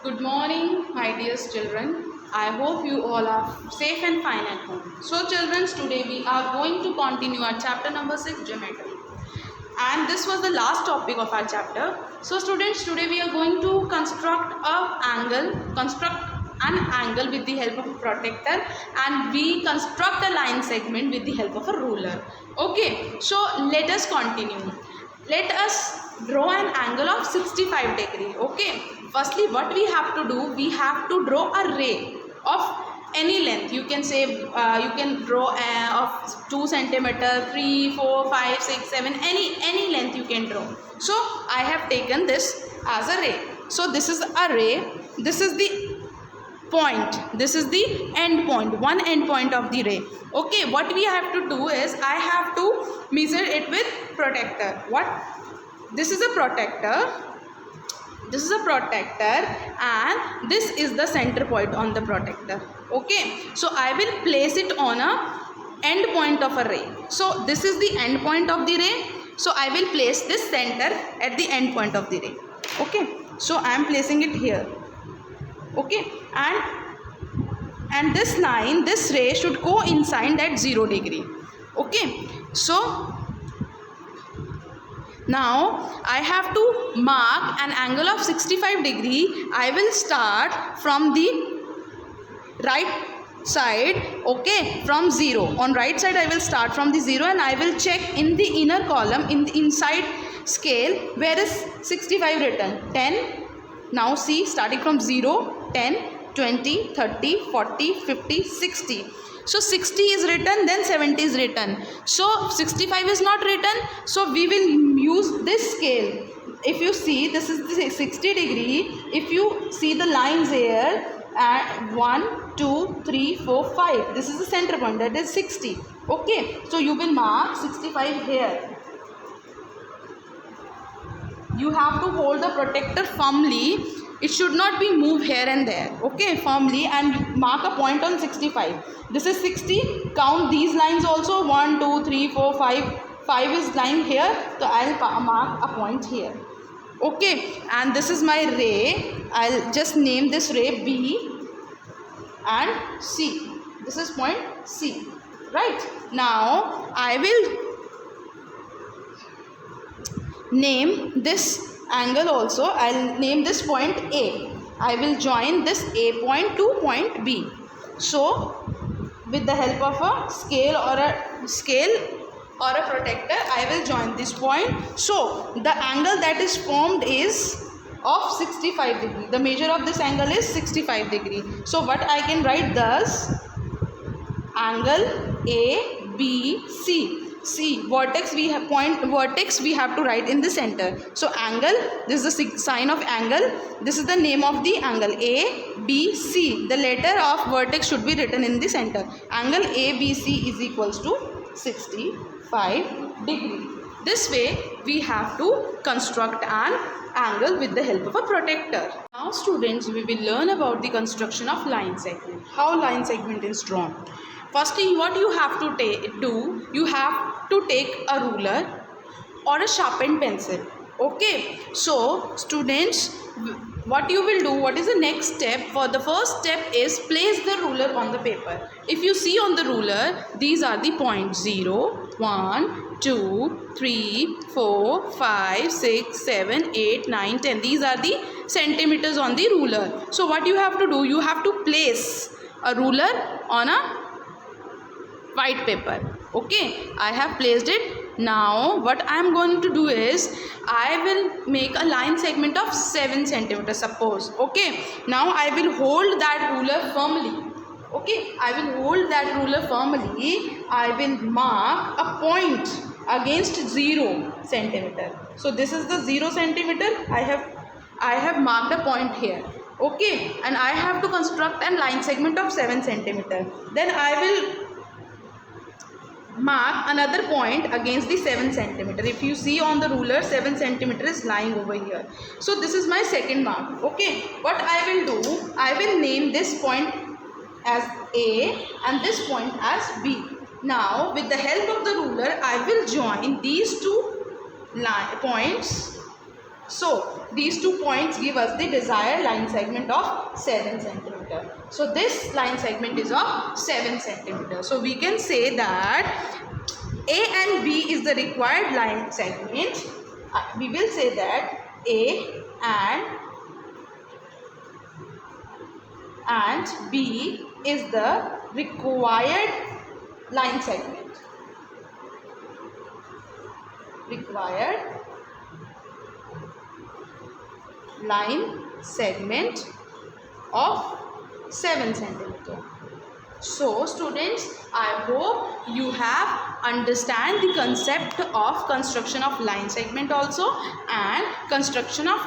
Good morning, my dear children. I hope you all are safe and fine at home. So, children, today we are going to continue our chapter number 6, geometry. And this was the last topic of our chapter. So, students, today we are going to construct an angle with the help of a protractor, and we construct a line segment with the help of a ruler. Okay, so let us continue. Let us draw an angle of 65 degree. Okay, firstly what we have to do, we have to draw a ray of any length. You can say you can draw of 2 centimeter, 3, 4, 5, 6, 7, any length you can draw. So I have taken this as a ray. So this is a ray, this is the point, this is the end point, one end point of the ray. Okay, what we have to do is I have to measure it with protractor. This is a protractor, and this is the center point on the protractor. Okay, so I will place it on a end point of a ray. So this is the end point of the ray, so I will place this center at the end point of the ray. Okay, so I am placing it here. Okay, and this line, this ray should coincide at 0 degree. Okay, so now I have to mark an angle of 65 degree. I will start from the right side. Okay, from 0. On right side I will start from the 0, and I will check in the inner column, in the inside scale, where is 65 written. 10. Now see, starting from 0, 10, 20, 30, 40, 50, 60. So 60 is written, then 70 is written. So 65 is not written. So we will use this scale. If you see, this is the 60 degree. If you see the lines here, at 1, 2, 3, 4, 5. This is the center point, that is 60. Okay, so you will mark 65 here. You have to hold the protractor firmly. It should not be moved here and there. Okay, firmly, and mark a point on 65. This is 60. Count these lines also. 1, 2, 3, 4, 5. 5 is lying here. So I'll mark a point here. Okay, and this is my ray. I'll just name this ray B and C. This is point C. Right. Now I will name this angle also. I'll name this point A. I will join this A point to point B. So with the help of a scale or a protractor, I will join this point. So the angle that is formed is of 65 degree. The measure of this angle is 65 degree. So what I can write thus, angle ABC. See, vertex we have to write in the center. So angle, this is the sign of angle. This is the name of the angle, ABC. The letter of vertex should be written in the center. Angle ABC is equals to 65 degree. This way we have to construct an angle with the help of a protractor. Now students, we will learn about the construction of line segment. How line segment is drawn. Firstly, what you have to do, you have to take a ruler or a sharpened pencil. Okay, so students, what you will do, what is the next step? For the first step is place the ruler on the paper. If you see on the ruler, these are the points: 0, 1, 2, 3, 4, 5, 6, 7, 8, 9, 10. These are the centimeters on the ruler. So what you have to do, you have to place a ruler on a white paper. Okay, I have placed it. Now what I am going to do is I will make a line segment of 7 centimeters, suppose. Okay, now I will hold that ruler firmly. Okay, I will hold that ruler firmly. I will mark a point against 0 centimeter. So this is the 0 centimeter. I have marked a point here. Okay, and I have to construct a line segment of 7 centimeter. Then I will mark another point against the 7 centimeter. If you see on the ruler, 7 centimeter is lying over here. So this is my second mark. Okay, what I will do, I will name this point as A and this point as B. Now with the help of the ruler, I will join these two points So these 2 points give us the desired line segment of 7 centimeter. So this line segment is of 7 centimeter. So we can say that A and B is the required line segment. We will say that A and B is the required line segment. Required line segment of 7 centimeter. So students, I hope you have understand the concept of construction of line segment also and construction of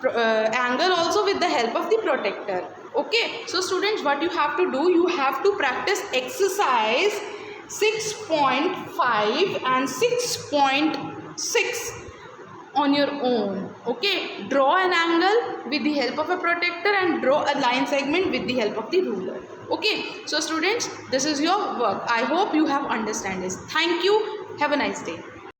angle also with the help of the protector. Okay, so students, what you have to do, you have to practice exercise 6.5 and 6.6 on your own. Okay, draw an angle with the help of a protector and draw a line segment with the help of the ruler. Okay, so students, this is your work. I hope you have understand this. Thank you. Have a nice day.